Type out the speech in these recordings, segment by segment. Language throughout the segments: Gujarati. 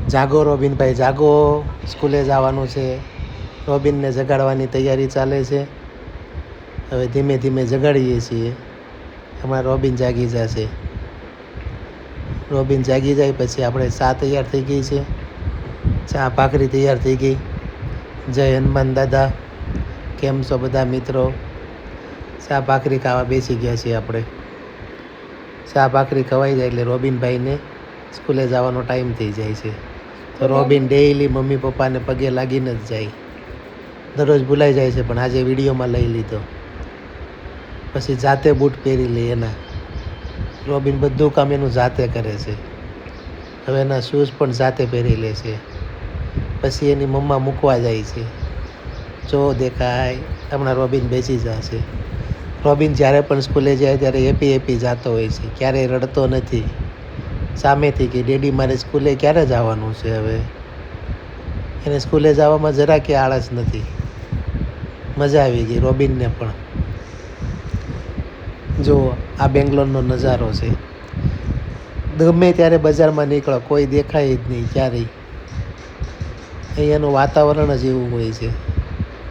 જાગો રોબિનભાઈ જાગો, સ્કૂલે જવાનું છે. રોબિનને જગાડવાની તૈયારી ચાલે છે. હવે ધીમે ધીમે જગાડીએ છીએ. હમણાં રોબિન જાગી જશે. રોબિન જાગી જાય પછી આપણે ચા તૈયાર થઈ ગઈ છે. ચા ભાખરી તૈયાર થઈ ગઈ. જય હનુમાન દાદા, કેમ છો બધા મિત્રો? ચા ભાખરી ખાવા બેસી ગયા છીએ આપણે. ચા ભાખરી ખવાઈ જાય એટલે રોબિનભાઈને સ્કૂલે જવાનો ટાઈમ થઈ જાય છે. તો રોબિન ડેઈલી મમ્મી પપ્પાને પગે લાગીને જ જાય. દરરોજ ભૂલાઈ જાય છે પણ આજે વિડીયોમાં લઈ લીધો. પછી જાતે બૂટ પહેરી લે એના. રોબિન બધું કામ એનું જાતે કરે છે. હવે એના શૂઝ પણ જાતે પહેરી લે છે. પછી એની મમ્મા મૂકવા જાય છે. જો દેખાય હમણાં રોબિન બેસી જશે. રોબિન જ્યારે પણ સ્કૂલે જાય ત્યારે હેપી હેપી જતો હોય છે, ક્યારેય રડતો નથી. સામેથી કે ડેડી મારે સ્કૂલે ક્યારે જવાનું છે? હવે એને સ્કૂલે જવામાં જરા કે આળસ નથી. મજા આવી ગઈ રોબિનને પણ. જો આ બેંગ્લોરનો નજારો છે. ગમે ત્યારે બજારમાં નીકળો કોઈ દેખાય જ નહીં ક્યારેય. અહીંયાનું વાતાવરણ જ એવું હોય છે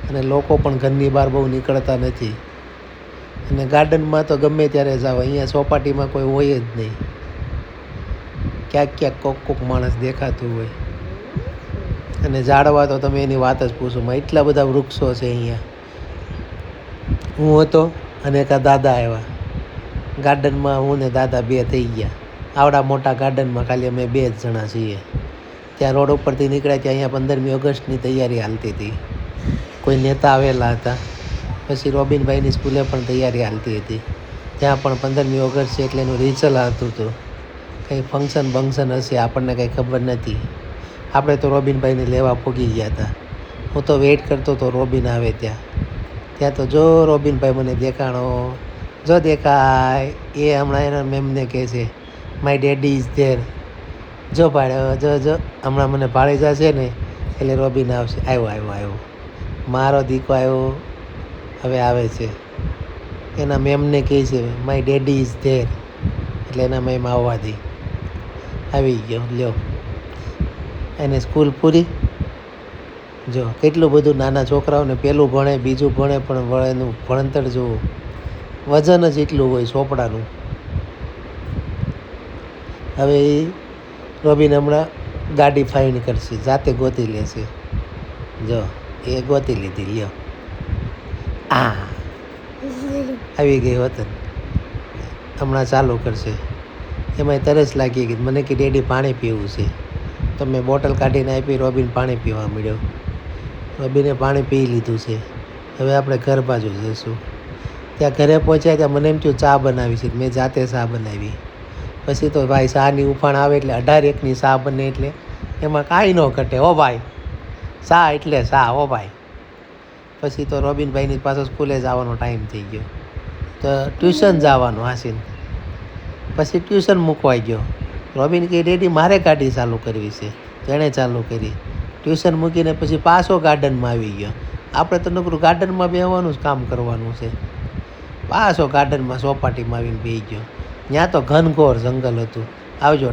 અને લોકો પણ ઘરની બહાર બહુ નીકળતા નથી. અને ગાર્ડનમાં તો ગમે ત્યારે જાઓ, અહીંયા ચોપાટીમાં કોઈ હોય જ નહીં. ક્યાંક ક્યાંક કોક માણસ દેખાતું હોય. અને ઝાડવા તો તમે એની વાત જ પૂછો માં, એટલા બધા વૃક્ષો છે અહીંયા. હું હતો અને એક દાદા આવ્યા. ગાર્ડનમાં હું ને દાદા બે થઈ ગયા. આવડા મોટા ગાર્ડનમાં ખાલી અમે બે જ જણા છીએ. ત્યાં રોડ ઉપરથી નીકળ્યા ત્યાં અહીંયા 15મી ઓગસ્ટની તૈયારી હાલતી હતી. કોઈ નેતા આવેલા હતા. પછી રોબિનભાઈની સ્કૂલે પણ તૈયારી હાલતી હતી. ત્યાં પણ 15મી ઓગસ્ટ છે એટલે એનું રિહર્સલ આવતું હતું. કંઈ ફંક્શન હશે આપણને કંઈ ખબર નથી. આપણે તો રોબિનભાઈને લેવા પહોંચી ગયા હતા. હું તો વેઇટ કરતો હતો રોબિન આવે ત્યાં તો જો રોબિનભાઈ મને દેખાણો. જો દેખાય એ હમણાં એના મેમને કહે છે માય ડેડી ઇઝ ધેર. જો ભાડ્યો જો હમણાં મને ભાળી જશે ને એટલે રોબિન આવશે. આવ્યો મારો દીકો આવ્યો. હવે આવે છે. એના મેમને કહે છે માય ડેડી ઇઝ ધેર એટલે એના મેમ આવવા દે. આવી ગયો લ્યો. એને સ્કૂલ પૂરી. જો કેટલું બધું નાના છોકરાઓને પહેલું ભણે બીજું ભણે પણ એનું ભણતર જોવું, વજન જ એટલું હોય ચોપડાનું. હવે રોબિન હમણાં ગાડી ફાઇન કરશે, જાતે ગોતી લેશે. જો એ ગોતી લીધી લ્યો. આવી ગઈ વતન. હમણાં ચાલુ કરશે. એમાંય તરસ લાગી ગઈ. મને કે ડેડી પાણી પીવું છે તો મેં બોટલ કાઢીને આપી. રોબિન પાણી પીવા મળ્યો. રોબિને પાણી પી લીધું છે. હવે આપણે ઘર બાજુ જઈશું. ત્યાં ઘરે પહોંચ્યા ત્યાં મને એમ થયું ચા બનાવી છે. મેં જાતે ચા બનાવી. પછી તો ભાઈ ચાની ઉફાણ આવે એટલે 18-1ની ચા બને એટલે એમાં કાંઈ ન ઘટે હો ભાઈ. ચા એટલે ચા હો ભાઈ. પછી તો રોબિનભાઈની પાછો સ્કૂલે જવાનો ટાઈમ થઈ ગયો તો ટ્યુશન જવાનું હાસીને. પછી ટ્યુશન મૂકવાઈ ગયો. રોબિન કે ડેડી મારે ગાડી ચાલુ કરવી છે તો એણે ચાલુ કરી. ટ્યુશન મૂકીને પછી પાછો ગાર્ડનમાં આવી ગયો. આપણે તો નકરું ગાર્ડનમાં બેસવાનું જ કામ કરવાનું છે. પાછો ગાર્ડનમાં ચોપાટીમાં આવીને બેસી ગયો. ત્યાં તો ઘનઘોર જંગલ હતું. આવજો.